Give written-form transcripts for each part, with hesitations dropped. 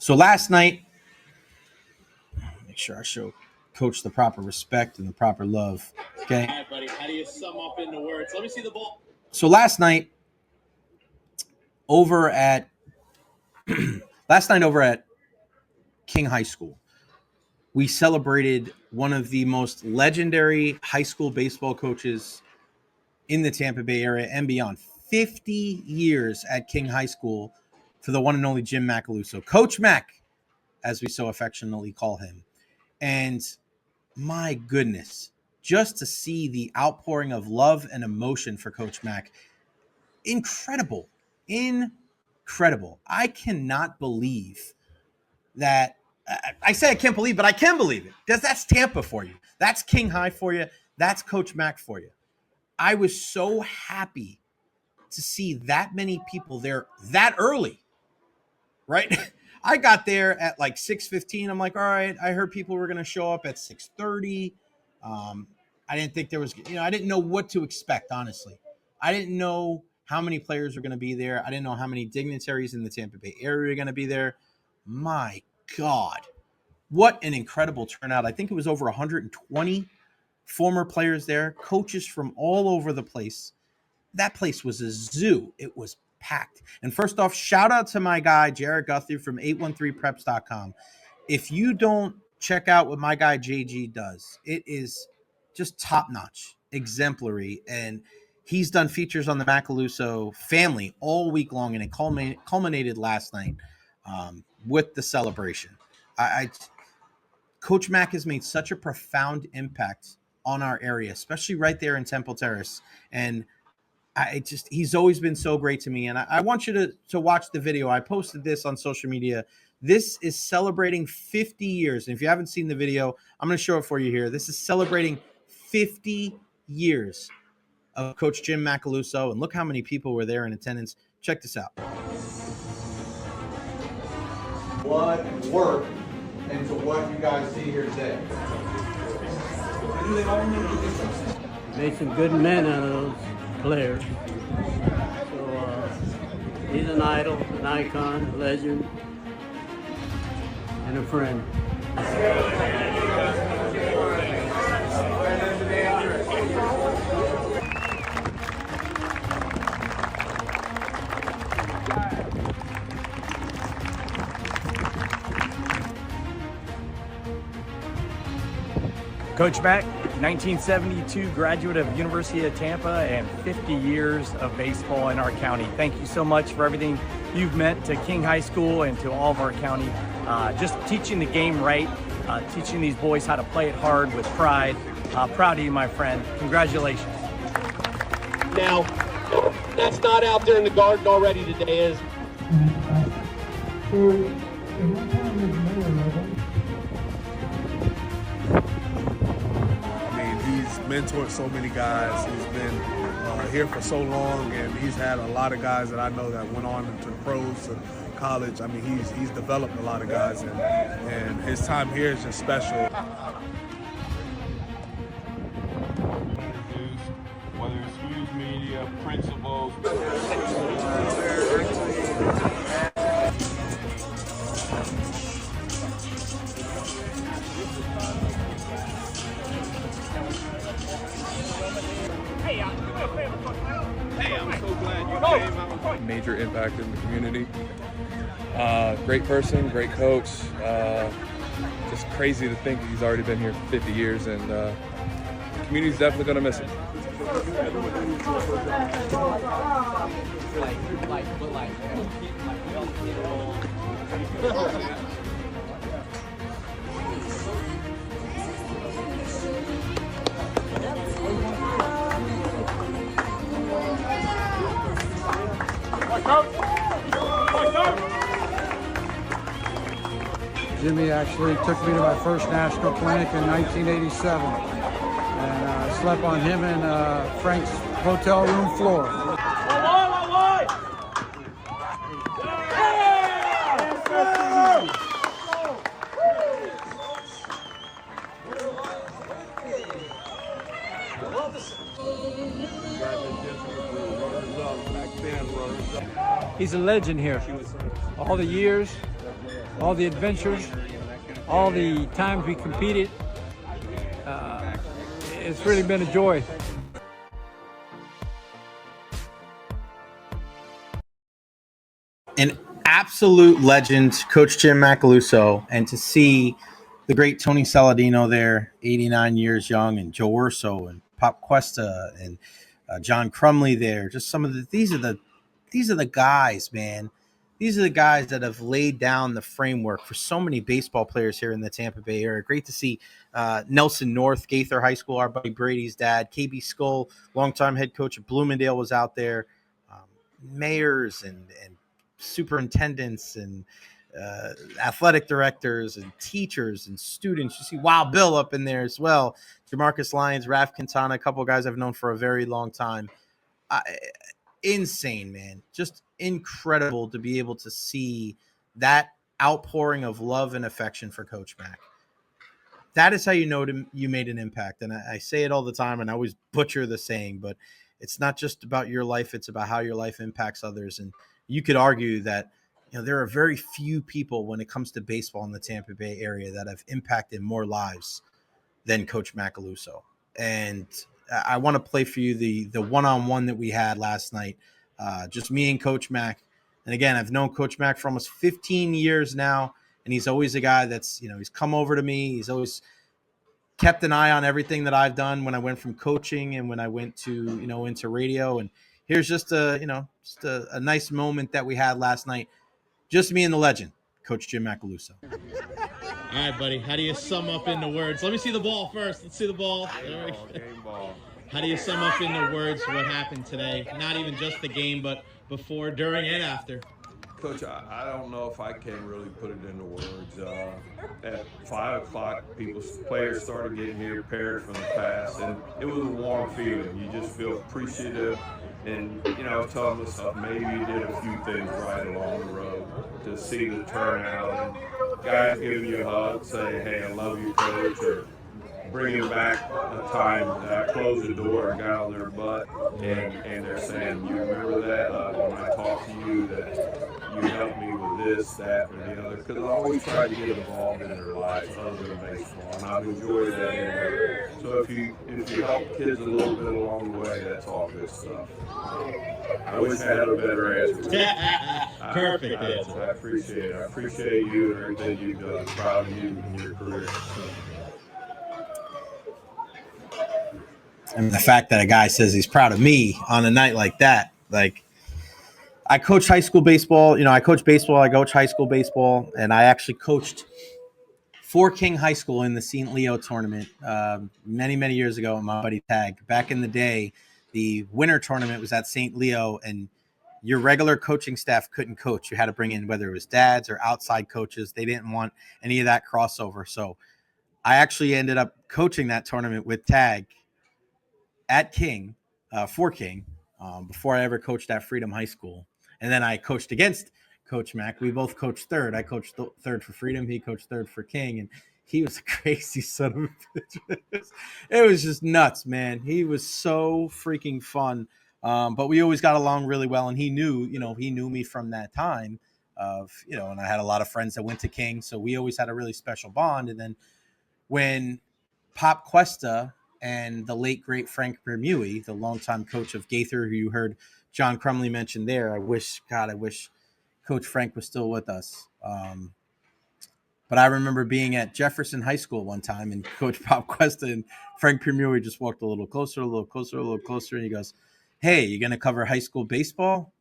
So last night, make sure I show Coach the proper respect and the proper love. Okay. All right, buddy. How do you sum up into words? Let me see the ball. So last night over at King High School, we celebrated one of the most legendary high school baseball coaches in the Tampa Bay area and beyond. 50 years at King High School for the one and only Jim Macaluso, Coach Mac, as we so affectionately call him. And my goodness, just to see the outpouring of love and emotion for Coach Mac, incredible. I cannot believe that. I say I can't believe, but I can believe it, because that's Tampa for you. That's King High for you. That's Coach Mac for you. I was so happy to see that many people there that early, right? I got there at like 6:15. I'm like, all right, I heard people were going to show up at 6:30. I didn't think there was, I didn't know what to expect, honestly. I didn't know how many players were going to be there. I didn't know how many dignitaries in the Tampa Bay area are going to be there. My God, what an incredible turnout. I think it was over 120 former players there, coaches from all over the place. That place was a zoo. It was packed. And first off, shout out to my guy, Jared Guthrie from 813preps.com. If you don't check out what my guy JG does, it is just top-notch, exemplary. And he's done features on the Macaluso family all week long, and it culminated last night with the celebration. Coach Mac has made such a profound impact on our area, especially right there in Temple Terrace. And he's always been so great to me. And I want you to watch the video. I posted this on social media. This is celebrating 50 years. And if you haven't seen the video, I'm going to show it for you here. This is celebrating 50 years of Coach Jim Macaluso. And look how many people were there in attendance. Check this out. Blood and work into what you guys see here today. Made some good men out of those players. So he's an idol, an icon, a legend, and a friend. Coach Mac, 1972 graduate of University of Tampa and 50 years of baseball in our county. Thank you so much for everything you've meant to King High School and to all of our county. Just teaching the game right, teaching these boys how to play it hard with pride. Proud of you, my friend. Congratulations. Now, that's not out there in the garden already today, is mentored so many guys. He's been here for so long, and he's had a lot of guys that I know that went on into the pros and college. I mean, he's developed a lot of guys, and his time here is just special. Whether it's news media, principals. Major impact in the community. Great person, great coach. Just crazy to think he's already been here for 50 years, and the community's definitely going to miss him. Jimmy actually took me to my first national clinic in 1987, and I slept on him and Frank's hotel room floor. He's a legend here. All the years, all the adventures, all the times we competed. It's really been a joy. An absolute legend, Coach Jim Macaluso, and to see the great Tony Saladino there, 89 years young, and Joe Urso and Pop Cuesta and John Crumley there. Just some of these are the guys, man. These are the guys that have laid down the framework for so many baseball players here in the Tampa Bay area. Great to see Nelson North, Gaither High School, our buddy Brady's dad, KB Skull, longtime head coach of Bloomingdale, was out there. Mayors and superintendents and athletic directors and teachers and students. You see Wild Bill up in there as well. Jamarcus Lyons, Raf Quintana, a couple of guys I've known for a very long time. Insane, man. Just incredible to be able to see that outpouring of love and affection for Coach Mac. That is how you know you made an impact. And I say it all the time, and I always butcher the saying, but it's not just about your life. It's about how your life impacts others. And you could argue that, you know, there are very few people when it comes to baseball in the Tampa Bay area that have impacted more lives than Coach Macaluso. And I want to play for you the one-on-one that we had last night, just me and Coach Mac. And again, I've known Coach Mac for almost 15 years now, and he's always a guy that's, you know, he's come over to me. He's always kept an eye on everything that I've done when I went from coaching and when I went to, you know, into radio. And here's just a nice moment that we had last night. Just me and the legend, Coach Jim Macaluso. All right, buddy. How do you sum up into words? Let me see the ball first. Let's see the ball. Game ball. How do you sum up into words what happened today? Not even just the game, but before, during, and after. Coach, I don't know if I can really put it into words. At 5 o'clock, players started getting here prepared from the pass, and it was a warm feeling. You just feel appreciative, and, you know, telling myself maybe you did a few things right along the road to see the turnout, and guys giving you a hug, say, hey, I love you, Coach, or bringing back a time that I closed the door and got on their butt, and they're saying, you remember that when I talked to you, that you helped me with this, that, or the other, because I always try to get involved in their lives other than baseball, and I've enjoyed that anyway. So if you help kids a little bit along the way, that's all good stuff. I wish I had a better answer. Perfect answer. I appreciate it. I appreciate you and everything you've done. I'm proud of you and your career. I mean, the fact that a guy says he's proud of me on a night like that, like, I coach high school baseball. You know, I coach baseball. I coach high school baseball, and I actually coached for King High School in the St. Leo tournament many, many years ago with my buddy Tag. Back in the day, the winter tournament was at St. Leo, and your regular coaching staff couldn't coach. You had to bring in whether it was dads or outside coaches. They didn't want any of that crossover. So I actually ended up coaching that tournament with Tag at King, for King, before I ever coached at Freedom High School. And then I coached against Coach Mac. We both coached third. I coached third for Freedom. He coached third for King. And he was a crazy son of a bitch. It was just nuts, man. He was so freaking fun. But we always got along really well. And he knew me from that time of, you know, and I had a lot of friends that went to King. So we always had a really special bond. And then when Pop Cuesta and the late, great Frank Bermui, the longtime coach of Gaither, who you heard John Crumley mentioned there. I wish Coach Frank was still with us. But I remember being at Jefferson High School one time, and Coach Pop Cuesta and Frank Bermui just walked a little closer, and he goes, hey, you going to cover high school baseball?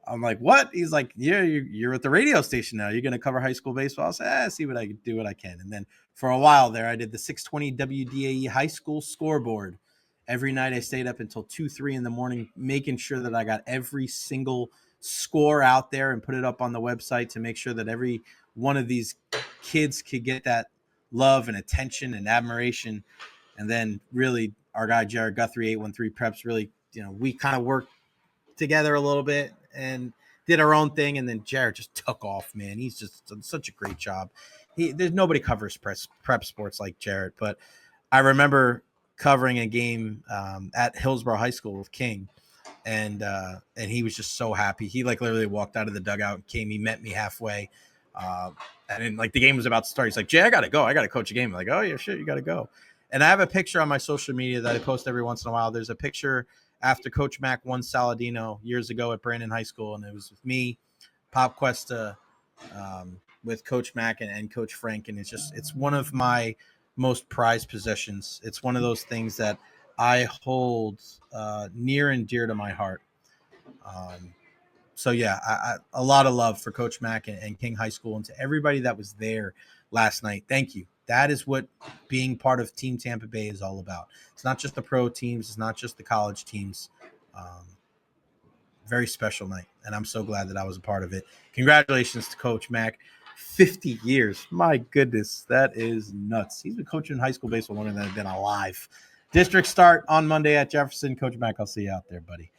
I'm like, what? He's like, yeah, you're at the radio station now. You're going to cover high school baseball? I said, see what I can do, what I can. And then for a while there, I did the 620 WDAE high school scoreboard. Every night I stayed up until 2, 3 in the morning, making sure that I got every single score out there and put it up on the website to make sure that every one of these kids could get that love and attention and admiration. And then really our guy, Jared Guthrie, 813 Preps, really, you know, we kind of worked together a little bit and did our own thing. And then Jared just took off, man. He's just done such a great job. There's nobody covers prep sports like Jared, but I remember covering a game at Hillsborough High School with King, and he was just so happy. He like literally walked out of the dugout and came. He met me halfway. And then like the game was about to start. He's like, Jay, I got to go. I got to coach a game. I'm like, oh, yeah, shit, you got to go. And I have a picture on my social media that I post every once in a while. There's a picture after Coach Mac won Saladino years ago at Brandon High School. And it was with me, Pop Cuesta, with Coach Mac and Coach Frank. And it's one of my most prized possessions. It's one of those things that I hold near and dear to my heart. So yeah, a lot of love for Coach Mac and King High School, and to everybody that was there last night. Thank you. That is what being part of Team Tampa Bay is all about. It's not just the pro teams. It's not just the college teams. Very special night, and I'm so glad that I was a part of it. Congratulations to Coach Mac. 50 years. My goodness, that is nuts. He's been coaching high school baseball longer than I've been alive. District start on Monday at Jefferson. Coach Mac, I'll see you out there, buddy.